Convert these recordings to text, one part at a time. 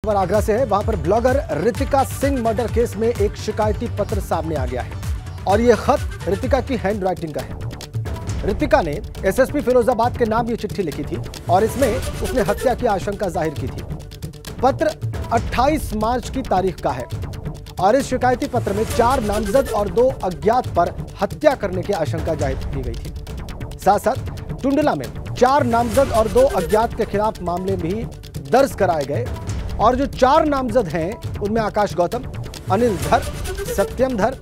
खबर आगरा से है। वहां पर blogger Ritika Singh murder case में एक शिकायती पत्र सामने आ गया है और यह खत रितिका की हैंड राइटिंग का है। रितिका ने एसएसपी फिरोजाबाद के नाम ये चिट्ठी लिखी थी और इसमें उसने हत्या की आशंका जाहिर की थी। पत्र 28 मार्च की तारीख का है और इस शिकायती पत्र में 4 नामजद और 2 अज्ञात पर हत्या करने की आशंका जाहिर की गई थी। साथ साथ टुंडला में 4 नामजद और 2 अज्ञात के खिलाफ मामले भी दर्ज कराए गए और जो 4 नामजद हैं उनमें आकाश गौतम, अनिल धर, सत्यम धर,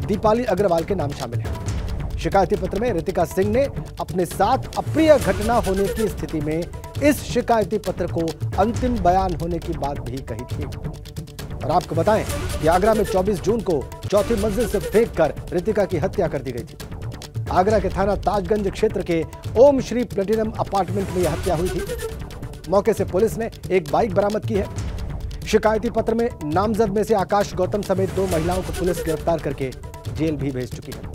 दीपाली अग्रवाल के नाम शामिल हैं। शिकायती पत्र में रितिका सिंह ने अपने साथ अप्रिय घटना होने की स्थिति में इस शिकायती पत्र को अंतिम बयान होने की बात भी कही थी। और आपको बताएं कि आगरा में 24 जून को चौथी मंजिल से फेंककर रितिका की हत्या कर दी गई थी। आगरा के थाना ताजगंज क्षेत्र के ओम श्री प्लेटिनम अपार्टमेंट में यह हत्या हुई थी। मौके से पुलिस ने एक बाइक बरामद की है। शिकायती पत्र में नामजद में से आकाश गौतम समेत 2 महिलाओं को पुलिस गिरफ्तार करके जेल भी भेज चुकी है।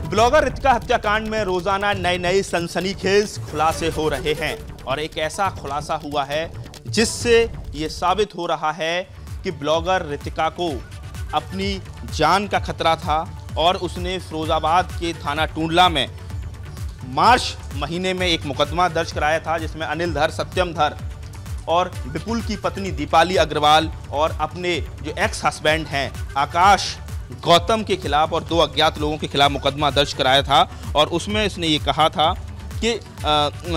ब्लॉगर रितिका हत्याकांड में रोजाना नए सनसनीखेज खुलासे हो रहे हैं और एक ऐसा खुलासा हुआ है जिससे यह साबित हो रहा है कि ब्लॉगर रितिका को अपनी जान का खतरा था और उसने फिरोजाबाद के थाना टुंडला में मार्च महीने में एक मुकदमा दर्ज कराया था जिसमें अनिल धर, सत्यम धर और विपुल की पत्नी दीपाली अग्रवाल और अपने जो एक्स हस्बैंड हैं आकाश गौतम के खिलाफ और 2 अज्ञात लोगों के खिलाफ मुकदमा दर्ज कराया था। और उसमें इसने ये कहा था कि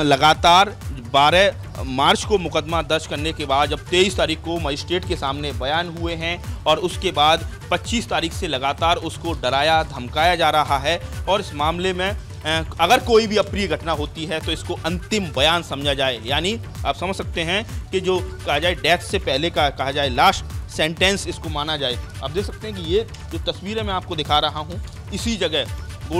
लगातार 12 मार्च को मुकदमा दर्ज करने के बाद जब 23 तारीख को मजिस्ट्रेट के सामने बयान हुए हैं और उसके बाद 25 तारीख से लगातार उसको डराया धमकाया जा रहा है और इस मामले में अगर कोई भी अप्रिय घटना होती है तो इसको अंतिम बयान समझा जाए। यानी आप समझ सकते हैं कि जो कहा जाए डेथ से पहले का कहा जाए लास्ट सेंटेंस इसको माना जाए। आप देख सकते हैं कि ये जो तस्वीरें मैं आपको दिखा रहा हूँ इसी जगह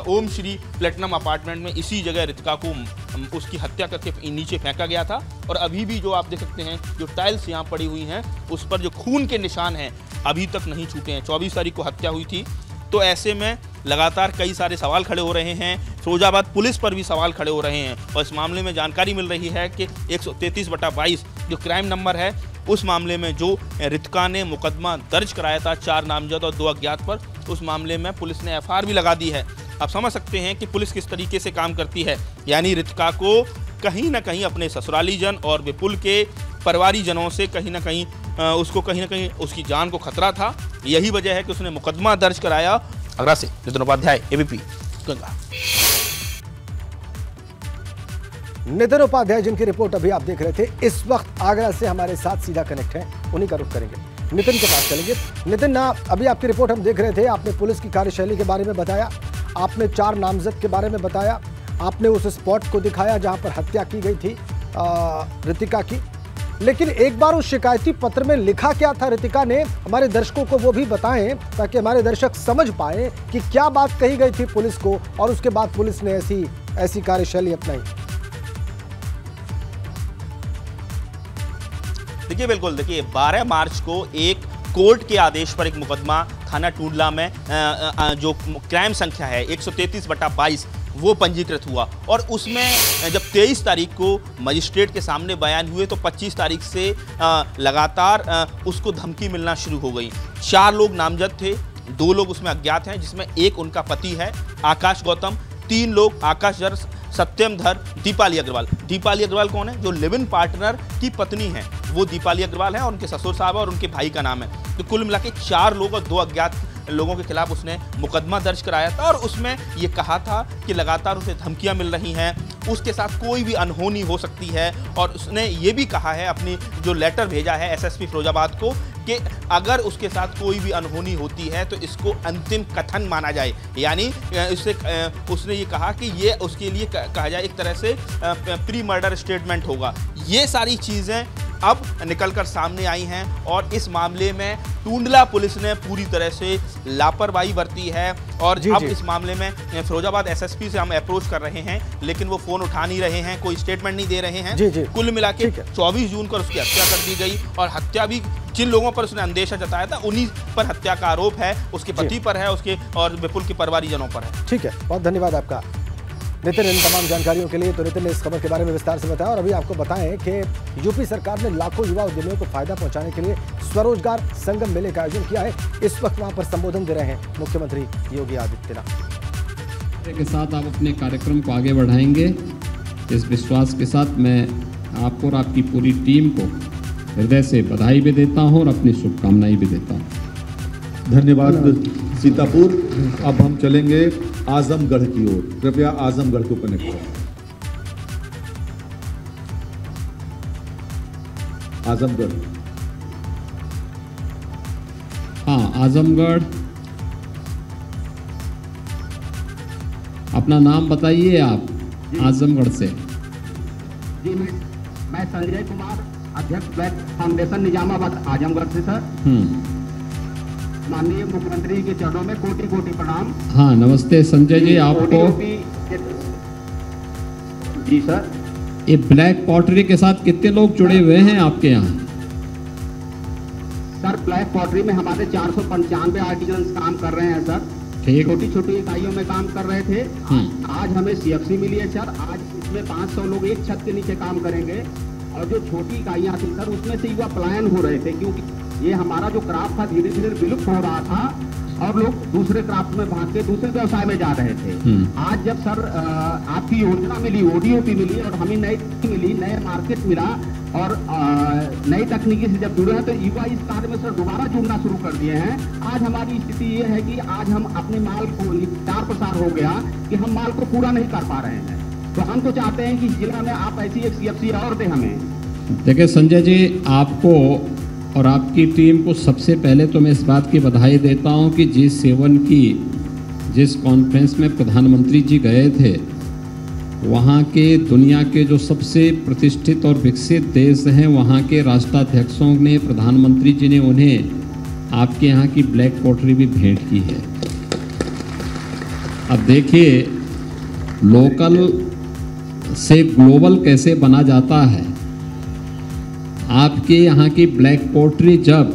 ओम श्री प्लेटिनम अपार्टमेंट में इसी जगह रितिका को उसकी हत्या करके नीचे फेंका गया था और अभी भी जो आप देख सकते हैं जो टाइल्स यहाँ पड़ी हुई हैं उस पर जो खून के निशान हैं अभी तक नहीं छूटे हैं। 24 तारीख को हत्या हुई थी तो ऐसे में लगातार कई सारे सवाल खड़े हो रहे हैं। फिरोजाबाद पुलिस पर भी सवाल खड़े हो रहे हैं और इस मामले में जानकारी मिल रही है कि 133/22 जो क्राइम नंबर है उस मामले में जो रितिका ने मुकदमा दर्ज कराया था 4 नामजद और 2 अज्ञात पर, उस मामले में पुलिस ने एफआईआर भी लगा दी है। आप समझ सकते हैं कि पुलिस किस तरीके से काम करती है। यानी रितिका को कहीं ना कहीं अपने ससुराली जन और विपुल के परिवारी जनों से कहीं ना कहीं उसकी जान को खतरा था। यही वजह है कि उसने मुकदमा दर्ज कराया। आगरा से नितिन उपाध्याय, एबीपी गंगा। नितिन उपाध्याय जिनकी रिपोर्ट अभी आप देख रहे थे, इस वक्त आगरा से हमारे साथ सीधा कनेक्ट है, उन्हीं का रुख करेंगे। नितिन के पास चलेंगे। नितिन ना, अभी आपकी रिपोर्ट हम देख रहे थे, आपने पुलिस की कार्यशैली के बारे में बताया, आपने 4 नामजद के बारे में बताया, आपने उस स्पॉट को दिखाया जहां पर हत्या की गई थी रितिका की। लेकिन एक बार उस शिकायती पत्र में लिखा क्या था रितिका ने, हमारे दर्शकों को वो भी बताएं ताकि हमारे दर्शक समझ पाए कि क्या बात कही गई थी पुलिस को और उसके बाद पुलिस ने ऐसी कार्यशैली अपनाई। देखिए बिल्कुल, देखिए 12 मार्च को एक कोर्ट के आदेश पर एक मुकदमा थाना टुंडला में जो क्राइम संख्या है 133/22 वो पंजीकृत हुआ और उसमें जब 23 तारीख को मजिस्ट्रेट के सामने बयान हुए तो 25 तारीख से लगातार उसको धमकी मिलना शुरू हो गई। 4 लोग नामजद थे, 2 लोग उसमें अज्ञात हैं जिसमें एक उनका पति है आकाश गौतम, 3 लोग आकाश धर, सत्यम धर, दीपाली अग्रवाल। दीपाली अग्रवाल कौन है? जो लिव इन पार्टनर की पत्नी है वो दीपाली अग्रवाल है और उनके ससुर साहब और उनके भाई का नाम है। तो कुल मिला के 4 लोग और 2 अज्ञात लोगों के खिलाफ उसने मुकदमा दर्ज कराया था और उसमें ये कहा था कि लगातार उसे धमकियां मिल रही हैं, उसके साथ कोई भी अनहोनी हो सकती है और उसने ये भी कहा है अपनी जो लेटर भेजा है एसएसपी फिरोजाबाद को कि अगर उसके साथ कोई भी अनहोनी होती है तो इसको अंतिम कथन माना जाए। यानी उसने ये कहा कि ये उसके लिए कहा जाए एक तरह से प्री मर्डर स्टेटमेंट होगा। ये सारी चीज़ें अब निकलकर सामने आई हैं और इस मामले में टुंडला पुलिस ने पूरी तरह से लापरवाही बरती है और अब इस मामले में फिरोजाबाद एसएसपी से हम अप्रोच कर रहे हैं लेकिन वो फोन उठा नहीं रहे हैं, कोई स्टेटमेंट नहीं दे रहे हैं। कुल मिला के 24 जून को उसकी हत्या कर दी गई और हत्या भी जिन लोगों पर उसने अंदेशा जताया था उन्हीं पर हत्या का आरोप है, उसके पति पर है, उसके और विपुल के परिवारीजनों पर है। ठीक है, बहुत धन्यवाद आपका। नितिन इन तमाम जानकारियों के लिए। तो नितिन ने इस खबर के बारे में विस्तार से बताया और अभी आपको बताएं कि यूपी सरकार ने लाखों युवा उद्यमियों को फायदा पहुंचाने के लिए स्वरोजगार संगम मेले का आयोजन किया है। इस वक्त वहां पर संबोधन दे रहे हैं मुख्यमंत्री योगी आदित्यनाथ के साथ। आप अपने कार्यक्रम को आगे बढ़ाएंगे इस विश्वास के साथ मैं आपको और आपकी पूरी टीम को हृदय से बधाई भी देता हूं और अपनी शुभकामनाएं भी देता हूं। धन्यवाद सीतापुर। अब हम चलेंगे आजमगढ़ की ओर। कृपया आजमगढ़ को कनेक्ट करें। आजमगढ़। हाँ, आजमगढ़। अपना नाम बताइए आप आजमगढ़ से। जी मैं संजय कुमार, अध्यक्ष ब्लैक फाउंडेशन निजामाबाद आजमगढ़ से सर। माननीय मुख्यमंत्री के चरणों में कोटि कोटि प्रणाम। हाँ, नमस्ते संजय जी। आपको जी सर, ये ब्लैक पॉटरी के साथ कितने लोग जुड़े हुए हैं आपके यहाँ? सर ब्लैक पॉटरी में हमारे 495 आर्टिजन्स काम कर रहे हैं सर। ठीक। छोटी छोटी इकाइयों में काम कर रहे थे। आज हमें CFC मिली है सर। आज इसमें 500 लोग एक छत के नीचे काम करेंगे और जो छोटी इकाइयाँ थी सर उसमें से युवा पलायन हो रहे थे, क्योंकि ये हमारा जो क्राफ्ट था धीरे धीरे विलुप्त हो रहा था और लोग दूसरे क्राफ्ट में भाग के दूसरे व्यवसाय में जा रहे थे। आज जब सर आपकी योजना मिली, ODOP मिली और हमें नई मिली, नया मार्केट मिला और नई तकनीकी से जब जुड़े हैं तो युवा इस कार्य में सर दोबारा जुड़ना शुरू कर दिए हैं। आज हमारी स्थिति ये है कि आज हम अपने माल को निपटार प्रसार हो गया कि हम माल को पूरा नहीं कर पा रहे हैं। तो हम तो चाहते हैं कि जिला में आप ऐसी एक CFC और दें हमें। देखिए संजय जी, आपको और आपकी टीम को सबसे पहले तो मैं इस बात की बधाई देता हूं कि G7 की जिस कॉन्फ्रेंस में प्रधानमंत्री जी गए थे, वहां के दुनिया के जो सबसे प्रतिष्ठित और विकसित देश हैं वहां के राष्ट्राध्यक्षों ने, प्रधानमंत्री जी ने उन्हें आपके यहाँ की ब्लैक पॉटरी भी भेंट की है। अब देखिए लोकल से ग्लोबल कैसे बना जाता है। आपके यहाँ की ब्लैक पॉटरी जब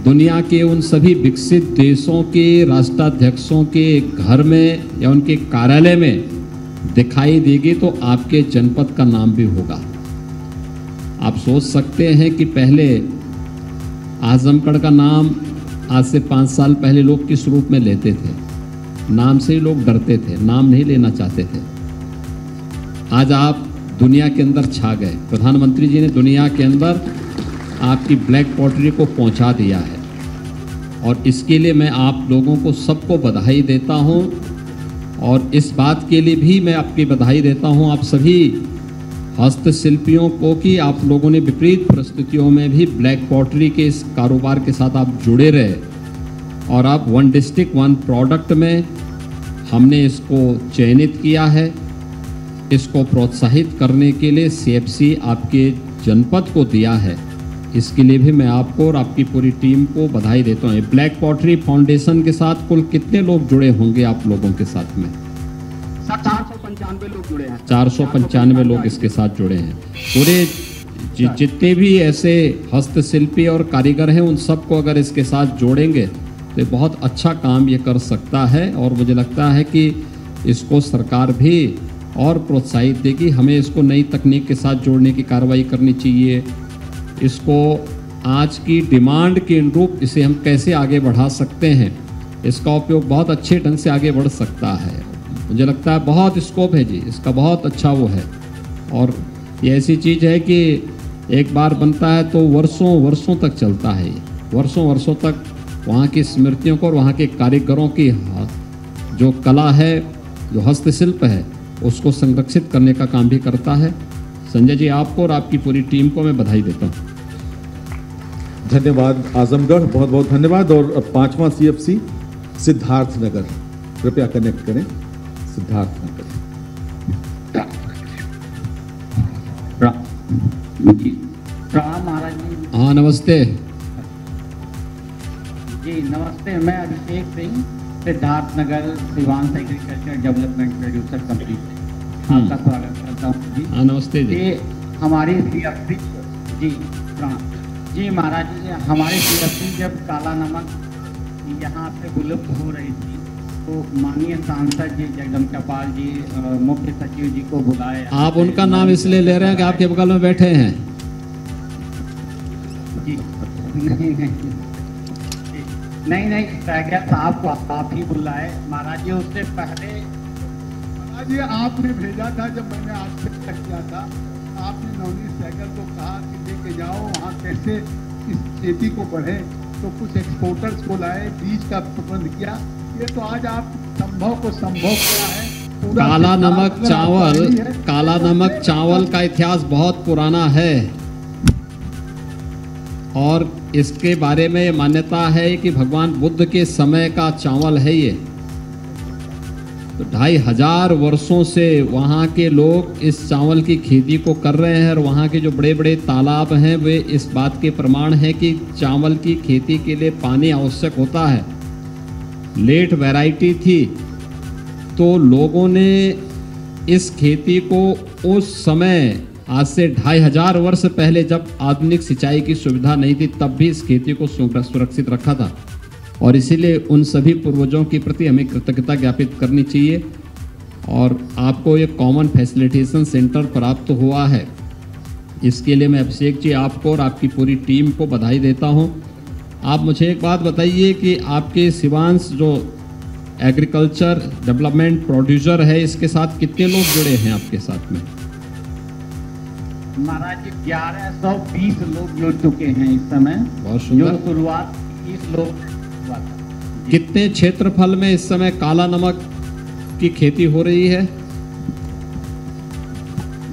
दुनिया के उन सभी विकसित देशों के राष्ट्राध्यक्षों के घर में या उनके कार्यालय में दिखाई देगी तो आपके जनपद का नाम भी होगा। आप सोच सकते हैं कि पहले आजमगढ़ का नाम आज से 5 साल पहले लोग किस रूप में लेते थे। नाम से ही लोग डरते थे, नाम नहीं लेना चाहते थे। आज आप दुनिया के अंदर छा गए। प्रधानमंत्री जी ने दुनिया के अंदर आपकी ब्लैक पॉटरी को पहुंचा दिया है और इसके लिए मैं आप लोगों को सबको बधाई देता हूं। और इस बात के लिए भी मैं आपकी बधाई देता हूं आप सभी हस्तशिल्पियों को कि आप लोगों ने विपरीत परिस्थितियों में भी ब्लैक पॉटरी के इस कारोबार के साथ आप जुड़े रहे और आप 1 डिस्ट्रिक्ट 1 प्रोडक्ट में हमने इसको चयनित किया है। इसको प्रोत्साहित करने के लिए CFC आपके जनपद को दिया है। इसके लिए भी मैं आपको और आपकी पूरी टीम को बधाई देता हूँ। ब्लैक पॉटरी फाउंडेशन के साथ कुल कितने लोग जुड़े होंगे आप लोगों के साथ में? सर 495 लोग जुड़े हैं। 495 लोग इसके साथ जुड़े हैं। पूरे जितने भी ऐसे हस्तशिल्पी और कारीगर हैं उन सबको अगर इसके साथ जोड़ेंगे तो ये बहुत अच्छा काम ये कर सकता है और मुझे लगता है कि इसको सरकार भी और प्रोत्साहित देगी। हमें इसको नई तकनीक के साथ जोड़ने की कार्रवाई करनी चाहिए। इसको आज की डिमांड के अनुरूप इसे हम कैसे आगे बढ़ा सकते हैं, इसका उपयोग बहुत अच्छे ढंग से आगे बढ़ सकता है। मुझे लगता है बहुत स्कोप है जी, इसका बहुत अच्छा वो है। और ये ऐसी चीज़ है कि एक बार बनता है तो वर्षों वर्षों तक चलता है। वर्षों वर्षों तक वहाँ की स्मृतियों को और वहाँ के कारीगरों की जो कला है, जो हस्तशिल्प है, उसको संरक्षित करने का काम भी करता है। संजय जी, आपको और आपकी पूरी टीम को मैं बधाई देता हूँ। धन्यवाद आजमगढ़, बहुत बहुत धन्यवाद। और अब 5वां CFC सिद्धार्थनगर, कृपया कनेक्ट करें सिद्धार्थनगर। प्रणाम महाराज जी। हाँ नमस्ते जी नमस्ते। मैं Abhishek Singh, Siddharthnagar Siwan agriculture development producer company से आपका स्वागत करता हूँ जी। हाँ नमस्ते जी। ये हमारी CFC जी जी महाराज जी, हमारी CFC जब काला नमक यहाँ से विलुप्त हो रही थी तो माननीय सांसद जी जगदम्बिका पाल जी मुख्य सचिव जी को बुलाए। आप उनका नाम इसलिए ले रहे हैं कि आपके बगल में बैठे हैं? जी नहीं टाइगर साहब को आप ही बुलाए महाराज जी। उससे पहले महाराज जी आपने भेजा था, जब मैंने आपसे तक किया था, आपने नवनीत सहगल को कहा कि लेके जाओ वहाँ कैसे इस खेती को बढ़े, तो कुछ एक्सपोर्टर्स को लाए, बीज का प्रबंध किया। ये तो आज आप संभव को संभव किया है। काला नमक चावल का इतिहास बहुत पुराना है और इसके बारे में मान्यता है कि भगवान बुद्ध के समय का चावल है ये। तो 2500 वर्षों से वहाँ के लोग इस चावल की खेती को कर रहे हैं और वहाँ के जो बड़े बड़े तालाब हैं वे इस बात के प्रमाण हैं कि चावल की खेती के लिए पानी आवश्यक होता है। लेट वैरायटी थी तो लोगों ने इस खेती को उस समय, आज से 2500 वर्ष पहले जब आधुनिक सिंचाई की सुविधा नहीं थी, तब भी इस खेती को सुरक्षित रखा था और इसीलिए उन सभी पूर्वजों के प्रति हमें कृतज्ञता ज्ञापित करनी चाहिए। और आपको एक कॉमन फैसिलिटेशन सेंटर प्राप्त हुआ है, इसके लिए मैं अभिषेक जी आपको और आपकी पूरी टीम को बधाई देता हूं। आप मुझे एक बात बताइए कि आपके सिवांश जो एग्रीकल्चर डेवलपमेंट प्रोड्यूसर है, इसके साथ कितने लोग जुड़े हैं आपके साथ में? महाराज जी 1120 लोग जुड़ चुके हैं इस समय। बहुत सुंदर। जो शुरुआत 30 लोग। कितने क्षेत्रफल में इस समय काला नमक की खेती हो रही है?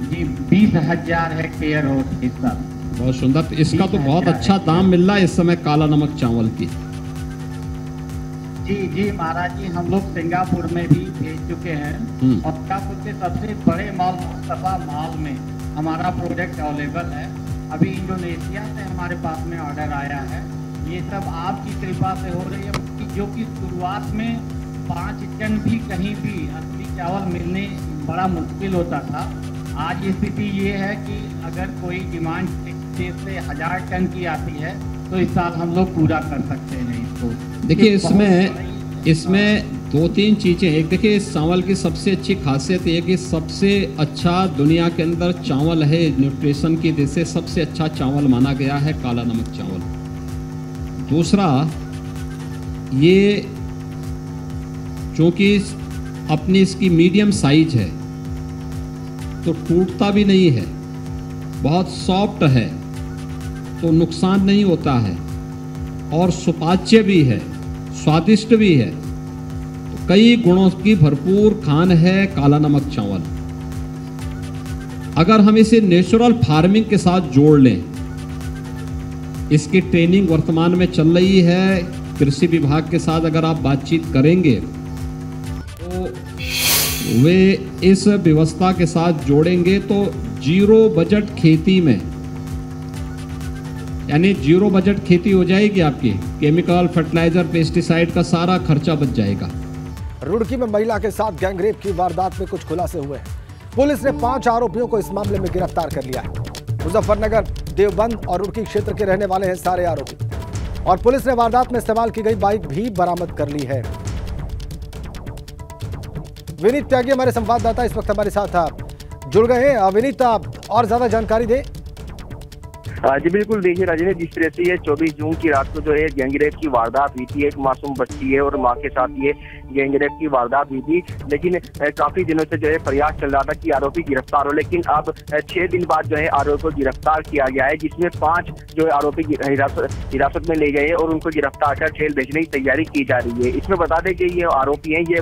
जी 20,000 हेक्टेयर हो इस साल। बहुत सुंदर। तो इसका तो बहुत अच्छा दाम मिल रहा है इस समय काला नमक चावल की। जी महाराज जी, हम लोग सिंगापुर में भी भेज चुके हैं और सिंगापुर के सबसे बड़े मॉल मुस्तफा मॉल में हमारा प्रोडक्ट अवेलेबल है। अभी इंडोनेशिया से हमारे पास में ऑर्डर आया है। ये सब आपकी कृपा से हो रही है, जो कि शुरुआत में 5 टन भी कहीं भी असली चावल मिलने बड़ा मुश्किल होता था। आज स्थिति ये है कि अगर कोई डिमांड से 1000 टन की आती है तो इस साल हम लोग पूरा कर सकते हैं इसको। देखिए इसमें 2-3 चीज़ें। एक देखिए, इस चावल की सबसे अच्छी खासियत ये कि सबसे अच्छा दुनिया के अंदर चावल है, न्यूट्रिशन की दृष्टि से सबसे अच्छा चावल माना गया है काला नमक चावल। दूसरा, ये चूँकि अपनी इसकी मीडियम साइज है तो टूटता भी नहीं है, बहुत सॉफ्ट है तो नुकसान नहीं होता है और सुपाच्य भी है, स्वादिष्ट भी है। तो कई गुणों की भरपूर खान है काला नमक चावल। अगर हम इसे नेचुरल फार्मिंग के साथ जोड़ लें, इसकी ट्रेनिंग वर्तमान में चल रही है कृषि विभाग के साथ। अगर आप बातचीत करेंगे तो वे इस व्यवस्था के साथ जोड़ेंगे तो जीरो बजट खेती में, यानी जीरो बजट खेती हो जाएगी आपकी। केमिकल, फर्टिलाइजर, पेस्टिसाइड का सारा खर्चा बच जाएगा। रुड़की में महिला के साथ गैंगरेप की वारदात में कुछ खुलासे हुए हैं। पुलिस ने 5 आरोपियों को इस मामले में गिरफ्तार कर लिया है। मुजफ्फरनगर, देवबंद और रुड़की क्षेत्र के रहने वाले हैं सारे आरोपी और पुलिस ने वारदात में इस्तेमाल की गई बाइक भी बरामद कर ली है। विनीत त्यागी हमारे संवाददाता इस वक्त हमारे साथ जुड़ गए हैं। विनीत, और ज्यादा जानकारी दे। जी बिल्कुल, देखिए राजेंद्र, जिस तरह से ये 24 जून की रात को जो है गैंगरेप की वारदात हुई थी, एक मासूम बच्ची है और मां के साथ ये गैंगरेप की वारदात हुई थी। लेकिन काफी दिनों से जो है प्रयास चल रहा था कि आरोपी गिरफ्तार हो, लेकिन अब 6 दिन बाद जो है आरोपी को गिरफ्तार किया गया है, जिसमें 5 जो है आरोपी हिरासत में ले गए और उनको गिरफ्तार कर जेल भेजने की तैयारी की जा रही है। इसमें बता दें कि ये आरोपी हैं, ये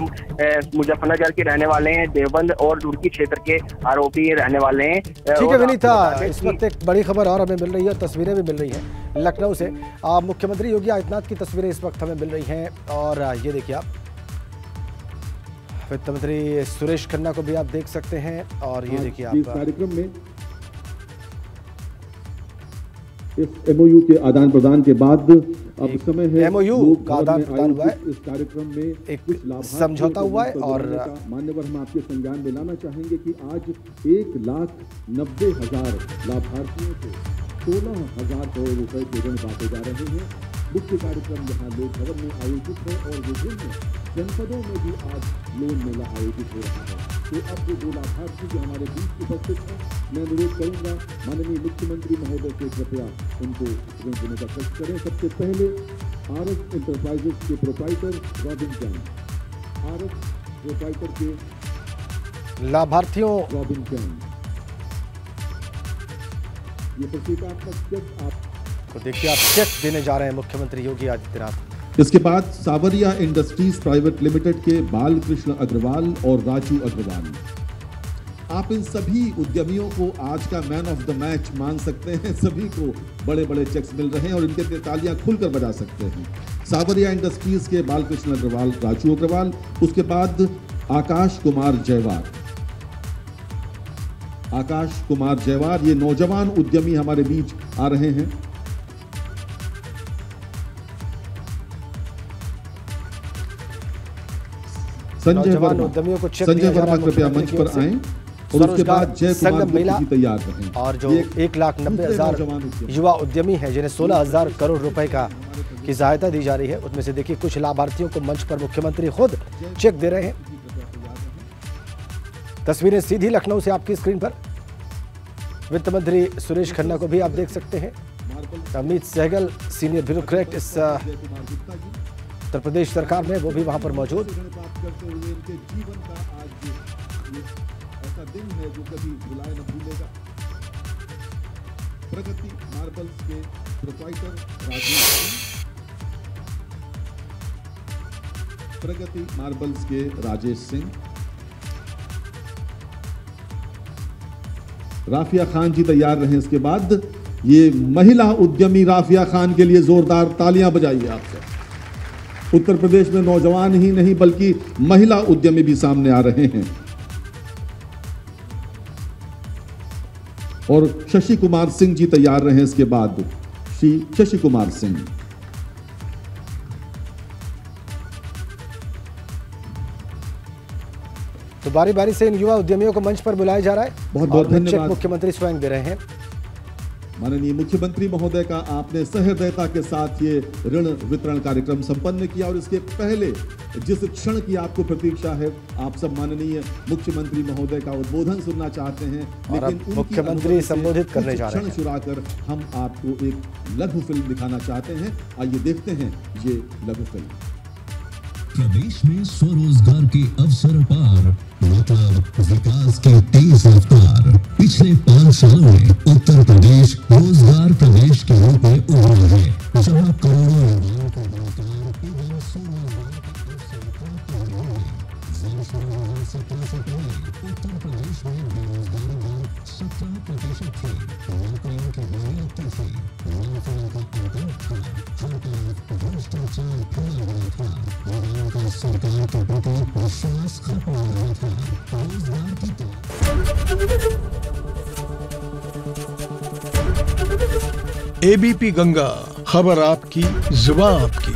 मुजफ्फरनगर के रहने वाले हैं, देवबंद और रुड़की क्षेत्र के आरोपी रहने वाले हैं। ठीक है विनीता, इस वक्त एक बड़ी खबर और हमें मिल रही है, तस्वीरें भी मिल रही हैं लखनऊ से। मुख्यमंत्री योगी आदित्यनाथ की तस्वीरें इस वक्त हमें मिल रही हैं और ये देखिए आप, वित्त मंत्री सुरेश खन्ना को भी आप देख सकते हैं और ये देखिए आप, इस कार्यक्रम में इस एमओयू के आदान प्रदान के बाद अब समय है एमओयू का आदान प्रदान हुआ है, इस कार्यक्रम में एक समझौता हुआ है और मान्यवर हम आपके संज्ञान में लाना चाहेंगे कि आज 1,90,000 लाभार्थियों को 16,000 करोड़ रुपए के ऋण बांटे जा रहे हैं। मुख्य कार्यक्रम यहाँ लोक भवन में आयोजित है और विभिन्न जनपदों में भी आज लोन मेला आयोजित हो रहा है। तो अब जो 2 लाभार्थी जो हमारे बीच उपस्थित हैं, मैं अनुरोध करूंगा माननीय मुख्यमंत्री महोदय से कृपया उनको ऋण देने का कष्ट करें। सबसे पहले आरएस इंटरप्राइजेज के proprietor robin can, RS proprietor के लाभार्थियों रॉबिन कैन, ये प्रतीकात्मक चेक आप तो देखिए, आप चेक देने जा रहे हैं मुख्यमंत्री योगी आदित्यनाथ। इसके बाद सावरिया इंडस्ट्रीज प्राइवेट लिमिटेड के बालकृष्ण अग्रवाल और राजू अग्रवाल। आप इन सभी उद्यमियों को आज का मैन ऑफ द मैच मान सकते हैं। सभी को बड़े बड़े चेक्स मिल रहे हैं और इनके तालियां खुलकर बजा सकते हैं। सावरिया इंडस्ट्रीज के बालकृष्ण अग्रवाल, राजू अग्रवाल, उसके बाद आकाश कुमार जयवार। आकाश कुमार जयवार, ये नौजवान उद्यमी हमारे बीच आ रहे हैं। संजय वर्मा कृपया मंच पर आएं और उसके बाद जय कुमार जी तैयार रहें। और जो 1,90,000 युवा उद्यमी हैं जिन्हें 16,000 करोड़ रुपए की सहायता दी जा रही है, उसमें से देखिए कुछ लाभार्थियों को मंच पर मुख्यमंत्री खुद चेक दे रहे हैं। तस्वीरें सीधी लखनऊ से आपकी स्क्रीन पर। वित्त मंत्री सुरेश खन्ना को भी आप देख सकते हैं। अमित सहगल सीनियर ब्यूरोक्रेट इस उत्तर प्रदेश सरकार में, वो भी वहां पर मौजूद। जीवन का आज ऐसा दिन है जो कभी भुलाए न भूलेगा। प्रगति मार्बल्स के प्रोप्राइटर राजेश सिंह, प्रगति मार्बल्स के राजेश सिंह। राफिया खान जी तैयार रहे। इसके बाद ये महिला उद्यमी राफिया खान के लिए जोरदार तालियां बजाइए आपसे। उत्तर प्रदेश में नौजवान ही नहीं बल्कि महिला उद्यमी भी सामने आ रहे हैं। और शशि कुमार सिंह जी तैयार रहे। इसके बाद श्री शशि कुमार सिंह। तो बारी बारी से इन युवा उद्यमियों को मंच पर बुलाया जा रहा है। बहुत बहुत धन्यवाद। मुख्यमंत्री स्वयं दे रहे हैं। माननीय मुख्यमंत्री महोदय का आपने सहृदयता के साथ ये ऋण वितरण कार्यक्रम संपन्न किया और इसके पहले जिस क्षण की आपको प्रतीक्षा है, आप सब माननीय मुख्यमंत्री महोदय का उद्बोधन सुनना चाहते हैं, लेकिन मुख्यमंत्री संबोधित करने जा रहे हैं। क्षण चुराकर हम आपको एक लघु फिल्म दिखाना चाहते हैं। आइए देखते हैं ये लघु फिल्म। प्रदेश में स्वरोजगार के अवसर अपार, मतलब विकास की तेज रफ्तार। पिछले 5 सालों में उत्तर प्रदेश रोजगार प्रदेश के रूप में उभरा है, जहां करोड़ों युवाओं को रोजगार एवं स्वरोजगार के अवसर प्राप्त हो रहे हैं। वर्ष 2017 से पहले उत्तर प्रदेश में बेरोजगारी दर 17% थी। नौकरियों की वैल्यू थी, नौकरियों का अंतर था, हर तरफ भ्रष्टाचार फैला हुआ था, युवाओं का सरकार के प्रति विश्वास खत्म हो रहा था। रोजगार की एबीपी गंगा, खबर आपकी, जुबान आपकी।